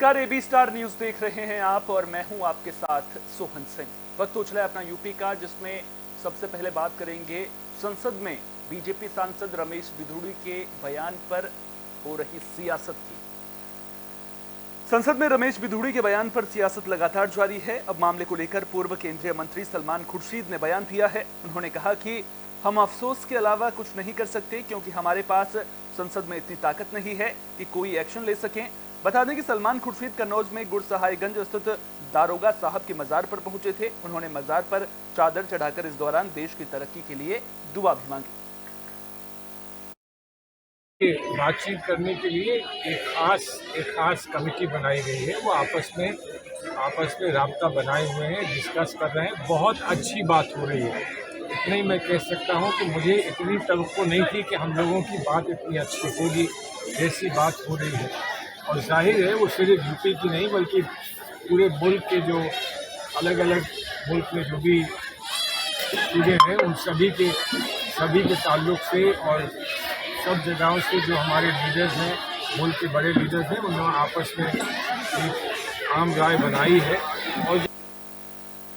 नमस्कार, AB star news देख रहे हैं आप और मैं हूं आपके साथ सोहन सिंह। वक्त तो चला अपना यूपी का, जिसमें सबसे पहले बात करेंगे संसद में बीजेपी सांसद रमेश बिधूड़ी के बयान पर हो रही सियासत की। संसद में रमेश बिधूड़ी के बयान पर सियासत लगातार जारी है। अब मामले को लेकर पूर्व केंद्रीय मंत्री सलमान खुर्शीद ने बयान दिया है। उन्होंने कहा कि हम अफसोस के अलावा कुछ नहीं कर सकते, क्योंकि हमारे पास संसद में इतनी ताकत नहीं है कि कोई एक्शन ले सकें। बता दें कि सलमान खुर्शीद कन्नौज में गुरसहायगंज स्थित दारोगा साहब के मजार पर पहुंचे थे। उन्होंने मजार पर चादर चढ़ाकर इस दौरान देश की तरक्की के लिए दुआ भी मांगी। बातचीत करने के लिए एक खास कमेटी बनाई गई है। वो आपस में राब्ता बनाए हुए हैं, डिस्कस कर रहे हैं। बहुत अच्छी बात हो रही है। इतना ही मैं कह सकता हूँ कि मुझे इतनी तवक्को नहीं थी कि हम लोगों की बात इतनी अच्छी होगी जैसी बात हो रही है। और जाहिर है वो सिर्फ यूपी की नहीं बल्कि पूरे मुल्क के जो अलग अलग मुल्क में जो भी चीज़ें हैं उन सभी के ताल्लुक से और सब जगहों से जो हमारे लीडर्स हैं, मुल्क के बड़े लीडर्स हैं, उन्होंने आपस में एक आम राय बनाई है। और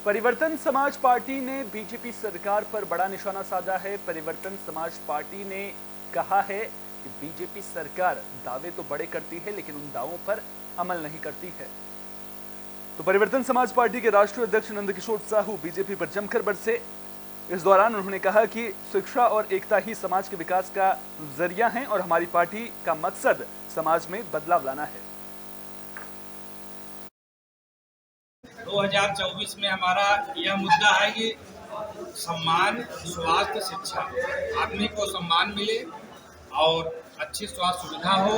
परिवर्तन समाज पार्टी ने बीजेपी सरकार पर बड़ा निशाना साधा है। परिवर्तन समाज पार्टी ने कहा है कि बीजेपी सरकार दावे तो बड़े करती है, लेकिन उन दावों पर अमल नहीं करती है। तो परिवर्तन समाज पार्टी के राष्ट्रीय अध्यक्ष नंदकिशोर साहू बीजेपी पर जमकर बरसे। इस दौरान उन्होंने कहा कि शिक्षा और एकता ही समाज के विकास का जरिया है और हमारी पार्टी का मकसद समाज में बदलाव लाना है। 2024 में हमारा यह मुद्दा है कि सम्मान, स्वास्थ्य, शिक्षा, आदमी को सम्मान मिले और अच्छी स्वास्थ्य सुविधा हो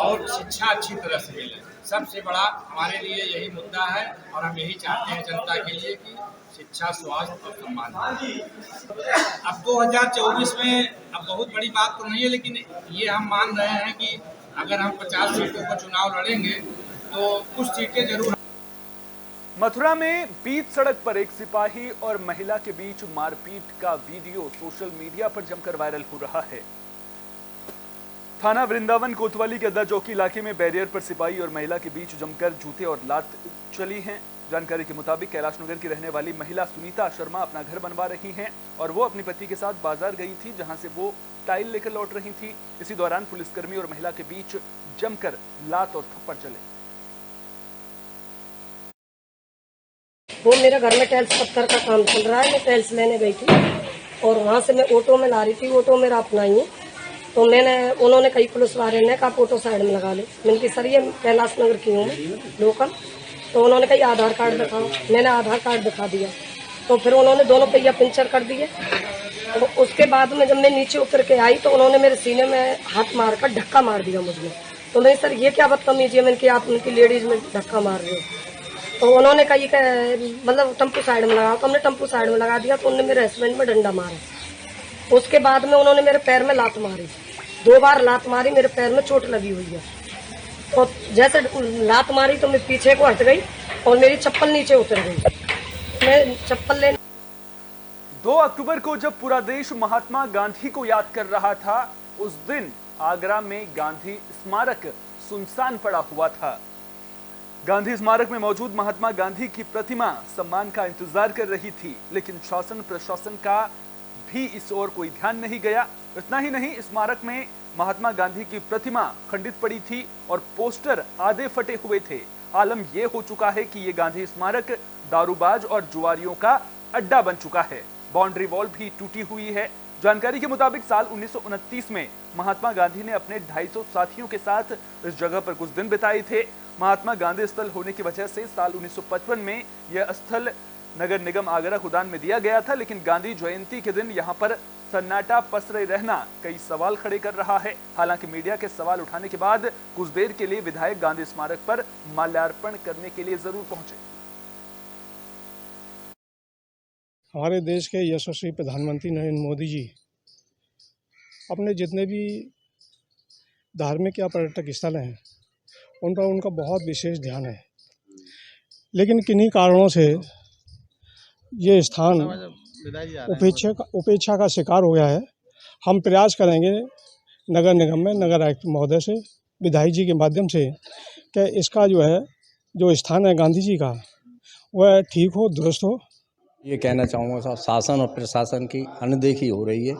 और शिक्षा अच्छी तरह से मिले। सबसे बड़ा हमारे लिए यही मुद्दा है और हम यही चाहते हैं जनता के लिए कि शिक्षा, स्वास्थ्य और सम्मान। अब 2024 में अब बहुत बड़ी बात तो नहीं है, लेकिन ये हम मान रहे हैं कि अगर हम 50 सीटों पर चुनाव लड़ेंगे तो कुछ सीटें जरूर। मथुरा में बीच सड़क पर एक सिपाही और महिला के बीच मारपीट का वीडियो सोशल मीडिया पर जमकर वायरल हो रहा है। थाना वृंदावन कोतवाली के अद्दा चौकी इलाके में बैरियर पर सिपाही और महिला के बीच जमकर जूते और लात चली हैं। जानकारी के मुताबिक कैलाश नगर की रहने वाली महिला सुनीता शर्मा अपना घर बनवा रही हैं और वो अपने पति के साथ बाजार गई थी, जहां से वो टाइल लेकर लौट रही थी। इसी दौरान पुलिसकर्मी और महिला के बीच जमकर लात और थप्पड़ चले। वो मेरे घर में टाइल्स पत्थर का काम चल रहा है। मैं टाइल्स लेने गई थी और वहाँ से मैं ऑटो में ला रही थी। ऑटो मेरा अपना ही है, तो उन्होंने कई पुलिस वाले ने कहा ऑटो साइड में लगा ले। मैंने कहा सर ये कैलाश नगर की हूँ लोकल। तो उन्होंने कहा आधार कार्ड दिखाओ। मैंने आधार कार्ड दिखा दिया, तो फिर उन्होंने दोनों पहिया पंचर कर दिए। तो उसके बाद में जब मैं नीचे उतर के आई तो उन्होंने मेरे सीने में हाथ मारकर धक्का मार दिया मुझे। तो नहीं सर ये क्या बदतमीजी है। मैंने कहा आप उनकी लेडीज में धक्का मार रहे हो। तो उन्होंने कहा मतलब टम्पू साइड में लगा। तो हमने टम्पू साइड में लगा दिया। तो उन्होंने मेरे हस्बैंड में डंडा मारा। उसके बाद में उन्होंने मेरे पैर में लात मारी। 2 बार लात मारी, मेरे पैर में चोट लगी हुई है। तो जैसे लात मारी तो मैं पीछे को हट गई और मेरी चप्पल नीचे उतर गई। मैं चप्पल ले 2 अक्टूबर को जब पूरा देश महात्मा गांधी को याद कर रहा था, उस दिन आगरा में गांधी स्मारक सुनसान पड़ा हुआ था। गांधी स्मारक में मौजूद महात्मा गांधी की प्रतिमा सम्मान का इंतजार कर रही थी, लेकिन शासन प्रशासन का भी इस ओर कोई ध्यान नहीं गया। इतना ही नहीं, स्मारक में महात्मा गांधी की प्रतिमा खंडित पड़ी थी और पोस्टर आधे फटे हुए थे। आलम यह हो चुका है कि यह गांधी स्मारक दारूबाज और जुआरियों का अड्डा बन चुका है। बाउंड्री वॉल भी टूटी हुई है। जानकारी के मुताबिक साल 1929 में महात्मा गांधी ने अपने 250 साथियों के साथ इस जगह पर कुछ दिन बिताए थे। महात्मा गांधी स्थल होने की वजह से साल 1955 में यह स्थल नगर निगम आगरा खुदान में दिया गया था, लेकिन गांधी जयंती के दिन यहां पर सन्नाटा पसरे रहना कई सवाल खड़े कर रहा है। हालांकि मीडिया के सवाल उठाने के बाद कुछ देर के लिए विधायक गांधी स्मारक पर माल्यार्पण करने के लिए जरूर पहुंचे। हमारे देश के यशस्वी प्रधानमंत्री नरेंद्र मोदी जी अपने जितने भी धार्मिक या पर्यटक स्थल हैं उन पर उनका बहुत विशेष ध्यान है, लेकिन किन्हीं कारणों से ये स्थान उपेक्षा का शिकार हो गया है। हम प्रयास करेंगे नगर निगम में नगर आयुक्त महोदय से, विधायक जी के माध्यम से कि इसका जो है जो स्थान है गांधी जी का वह ठीक हो, दुरुस्त हो। ये कहना चाहूँगा शासन और प्रशासन की अनदेखी हो रही है।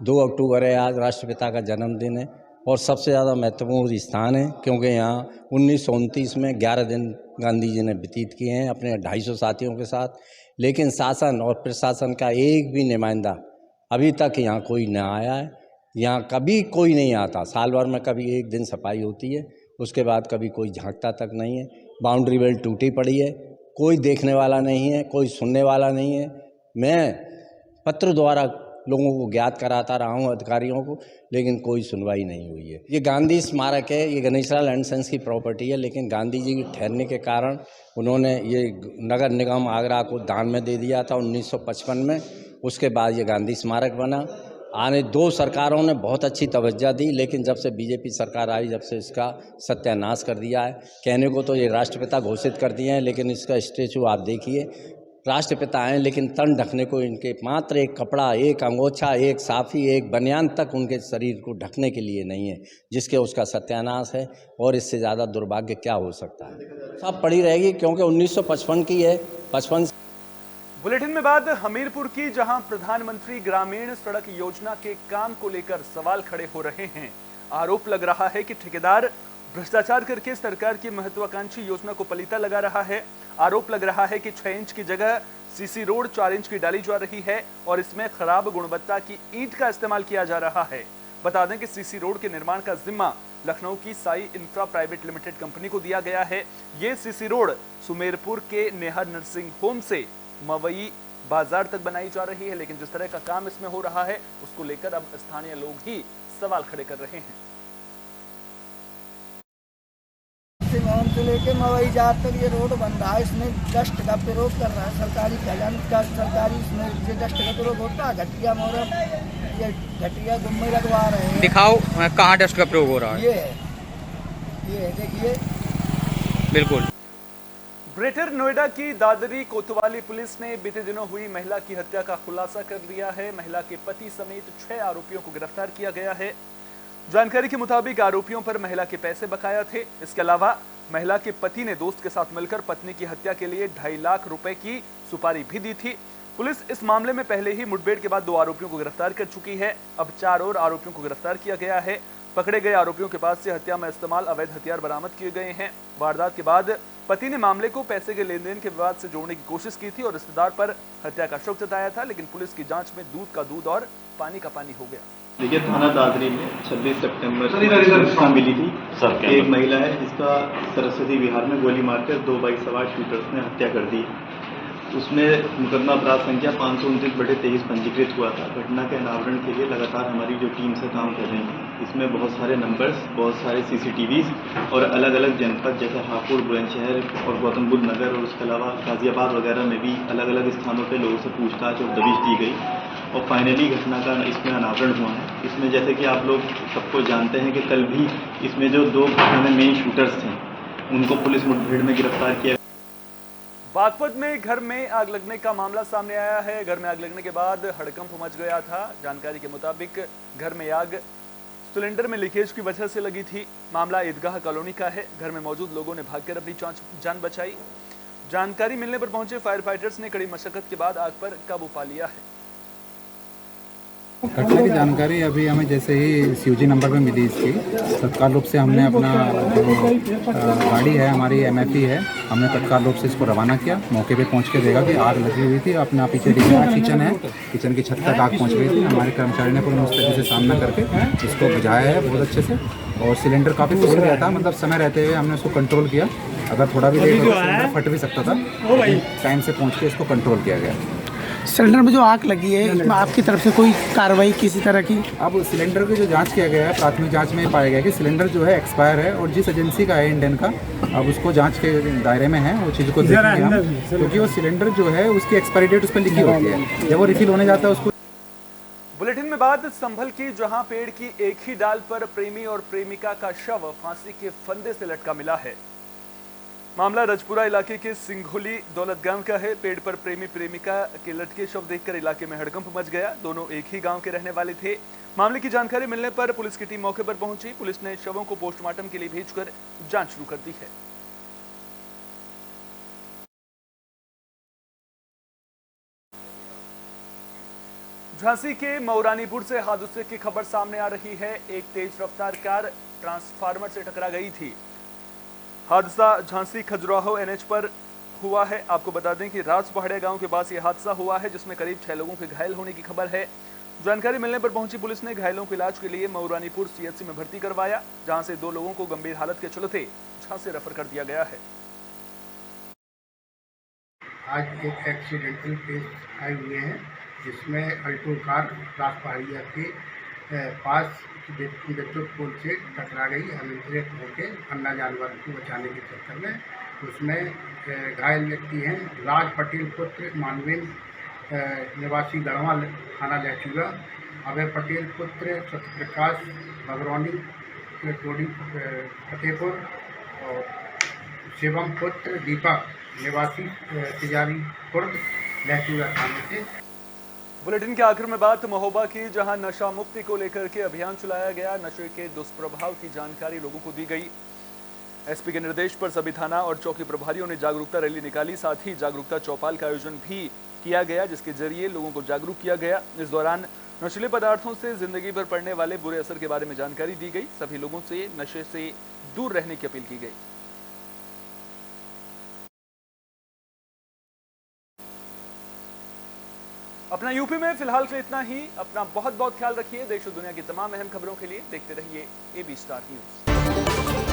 2 अक्टूबर है, आज राष्ट्रपिता का जन्मदिन है और सबसे ज़्यादा महत्वपूर्ण स्थान है क्योंकि यहाँ 1929 में 11 दिन गांधी जी ने व्यतीत किए हैं अपने 250 साथियों के साथ, लेकिन शासन और प्रशासन का एक भी नुमाइंदा अभी तक यहाँ कोई न आया है। यहाँ कभी कोई नहीं आता, साल भर में कभी एक दिन सफाई होती है, उसके बाद कभी कोई झांकता तक नहीं है। बाउंड्री बेल्ट टूटी पड़ी है, कोई देखने वाला नहीं है, कोई सुनने वाला नहीं है। मैं पत्र द्वारा लोगों को ज्ञात कराता रहा हूँ, अधिकारियों को, लेकिन कोई सुनवाई नहीं हुई है। ये गांधी स्मारक है, ये गणेशलाल एंड सन्स की प्रॉपर्टी है, लेकिन गांधी जी के ठहरने के कारण उन्होंने ये नगर निगम आगरा को दान में दे दिया था 1955 में। उसके बाद ये गांधी स्मारक बना। आने 2 सरकारों ने बहुत अच्छी तवज्जो दी, लेकिन जब से बीजेपी सरकार आई, जब से इसका सत्यानाश कर दिया है। कहने को तो ये राष्ट्रपिता घोषित कर दिए हैं, लेकिन इसका स्टेचू आप देखिए, राष्ट्रपिता हैं लेकिन तन ढकने को इनके मात्र एक कपड़ा, एक अंगोछा, एक साफी, एक बनियान तक उनके शरीर को ढकने के लिए नहीं है, जिसके उसका सत्यानाश है। और इससे ज़्यादा दुर्भाग्य क्या हो सकता है। सब पड़ी रहेगी क्योंकि 1955 की है। 55 बुलेटिन में बाद हमीरपुर की, जहां प्रधानमंत्री ग्रामीण सड़क योजना के काम को लेकर सवाल खड़े हो रहे हैं। आरोप लग रहा है कि ठेकेदार भ्रष्टाचार करके सरकार की महत्वाकांक्षी योजना को पलीता लगा रहा है। आरोप लग रहा है कि 6 इंच की जगह सीसी रोड 4 इंच की डाली जा रही है और इसमें खराब गुणवत्ता की ईंट का इस्तेमाल किया जा रहा है। बता दें कि सीसी रोड के निर्माण का जिम्मा लखनऊ की Sai infra private limited company को दिया गया है। ये सीसी रोड सुमेरपुर के नेहर नर्सिंग होम से मवई बाजार तक बनाई जा रही है, लेकिन जिस तरह का काम इसमें हो रहा है उसको लेकर अब स्थानीय लोग ही सवाल खड़े कर रहे हैं। होम से लेके मवई जात तक ये रोड बन रहा है, इसमें डस्ट का प्रयोग कर रहा है सरकारी खजान का। सरकारी इसमें ये डस्ट का प्रयोग होता है, घटिया मोरम, ये घटिया गुम्मे लगवा रहे हैं। दिखाओ कहाँ डस्ट का प्रयोग हो रहा है। ये देखिए बिल्कुल। ग्रेटर नोएडा की दादरी कोतवाली पुलिस ने बीते दिनों हुई महिला की हत्या का खुलासा कर दिया है। महिला के पति समेत 6 आरोपियों को गिरफ्तार किया गया है। जानकारी के मुताबिक आरोपियों पर महिला के पैसे बकाया थे। इसके अलावा महिला के पति ने दोस्त के साथ मिलकर पत्नी की हत्या के लिए 2.5 लाख रुपए की सुपारी भी दी थी। पुलिस इस मामले में पहले ही मुठभेड़ के बाद 2 आरोपियों को गिरफ्तार कर चुकी है। अब 4 और आरोपियों को गिरफ्तार किया गया है। पकड़े गए आरोपियों के पास से हत्या में इस्तेमाल अवैध हथियार बरामद किए गए हैं। वारदात के बाद पति ने मामले को पैसे के लेन देन के विवाद से जोड़ने की कोशिश की थी और रिश्तेदार पर हत्या का शक जताया था, लेकिन पुलिस की जांच में दूध का दूध और पानी का पानी हो गया। देखिए, थाना दादरी में 26 सितंबर को मिली थी। एक महिला है जिसका सरस्वती विहार में गोली मारकर 2 बाइक सवार शूटर्स ने हत्या कर दी। उसमें मुकदमा अपराध संख्या 529/23 पंजीकृत हुआ था। घटना के अनावरण के लिए लगातार हमारी जो टीम से काम कर रही है, इसमें बहुत सारे नंबर्स, बहुत सारे CCTVs और अलग अलग जनपद जैसे हापुड़, बुलंदशहर और गौतम बुद्ध नगर और उसके अलावा गाजियाबाद वगैरह में भी अलग अलग स्थानों पर लोगों से पूछताछ और दबिश दी गई और फाइनली घटना का इसमें अनावरण हुआ है। इसमें जैसे कि आप लोग सबको जानते हैं कि कल भी इसमें जो 2 घटना में मेन शूटर्स थे उनको पुलिस मुठभेड़ में गिरफ्तार किया। बागपत में घर में आग लगने का मामला सामने आया है। घर में आग लगने के बाद हड़कंप मच गया था। जानकारी के मुताबिक घर में आग सिलेंडर में लीकेज की वजह से लगी थी। मामला ईदगाह कॉलोनी का है। घर में मौजूद लोगों ने भागकर अपनी जान बचाई। जानकारी मिलने पर पहुंचे फायर फाइटर्स ने कड़ी मशक्कत के बाद आग पर काबू पा लिया है। घटना की जानकारी अभी हमें जैसे ही COG नंबर पे मिली इसकी, तत्काल रूप से हमने अपना जो गाड़ी है हमारी MFE है, हमने तत्काल रूप से इसको रवाना किया। मौके पे पहुंच के देखा कि आग लगी हुई थी। अपना पीछे दिखा किचन है, किचन की छत तक आग पहुंच गई थी। हमारे कर्मचारी ने पूरे मुस्तैदी से सामना करके इसको बुझाया है बहुत अच्छे से और सिलेंडर काफ़ी फूल गया था। मतलब समय रहते हुए हमने उसको कंट्रोल किया। अगर थोड़ा भी लेट होता सिलेंडर फट भी सकता था, टाइम से पहुँच के इसको कंट्रोल किया गया। सिलेंडर में जो आग लगी है, इसमें आपकी तरफ से कोई कार्रवाई किसी तरह की? अब सिलेंडर की जो जांच किया गया है, प्राथमिक जांच में पाया गया कि सिलेंडर जो है एक्सपायर है और जिस एजेंसी का है इंडियन का, अब उसको जांच के दायरे में है। वो चीज़ को देखेंगे हम, क्योंकि वो सिलेंडर जो है उसकी एक्सपायरी डेट उस पर लिखी होती है। जब वो रिफिल होने जाता है उसको। बुलेटिन में बात संभल की, जहां पेड़ की एक ही डाल पर प्रेमी और प्रेमिका का शव फांसी के फंदे से लटका मिला है। मामला रजपुरा इलाके के सिंघोली दौलतगांव का है। पेड़ पर प्रेमी प्रेमिका के लटके शव देखकर इलाके में हड़कंप मच गया। दोनों एक ही गांव के रहने वाले थे। मामले की जानकारी मिलने पर पुलिस की टीम मौके पर पहुंची। पुलिस ने शवों को पोस्टमार्टम के लिए भेजकर जांच शुरू कर दी है। झांसी के मऊरानीपुर से हादसे की खबर सामने आ रही है। एक तेज रफ्तार कार ट्रांसफार्मर से टकरा गई थी। हादसा झांसी खजुराहो एनएच पर हुआ है। आपको बता दें कि राज पहाड़िया गांव के पास यह हादसा हुआ है, जिसमें करीब 6 लोगों के घायल होने की खबर है। जानकारी मिलने पर पहुंची पुलिस ने घायलों को इलाज के लिए मऊरानीपुर सीएचसी में भर्ती करवाया, जहां से 2 लोगों को गंभीर हालत के चलते झांसी रेफर कर दिया गया है। आज एक एक्सीडेंटल केस आए हुए हैं, जिसमें अल्टो कार राज पहाड़िया के पास विद्युत पोल से टकरा गई। अनियंत्रित होकर अन्ना जानवर को बचाने के चक्कर में उसमें घायल व्यक्ति हैं राज पटेल पुत्र मानवेंद्र, निवासी गढ़वा थाना लहचूरा, अभय पटेल पुत्र सत्यप्रकाश भगरौनी टोडी फतेहपुर और शिवम पुत्र दीपक निवासी तिजारी खुर्द लहचूरा थाने से। बुलेटिन के आखिर में बात महोबा की, जहां नशा मुक्ति को लेकर के अभियान चलाया गया। नशे के दुष्प्रभाव की जानकारी लोगों को दी गई। एसपी के निर्देश पर सभी थाना और चौकी प्रभारियों ने जागरूकता रैली निकाली। साथ ही जागरूकता चौपाल का आयोजन भी किया गया, जिसके जरिए लोगों को जागरूक किया गया। इस दौरान नशीले पदार्थों से जिंदगी भर पड़ने वाले बुरे असर के बारे में जानकारी दी गई। सभी लोगों से नशे से दूर रहने की अपील की गई। अपना यूपी में फिलहाल के लिए इतना ही। अपना बहुत बहुत ख्याल रखिए। देश और दुनिया की तमाम अहम खबरों के लिए देखते रहिए AB स्टार न्यूज।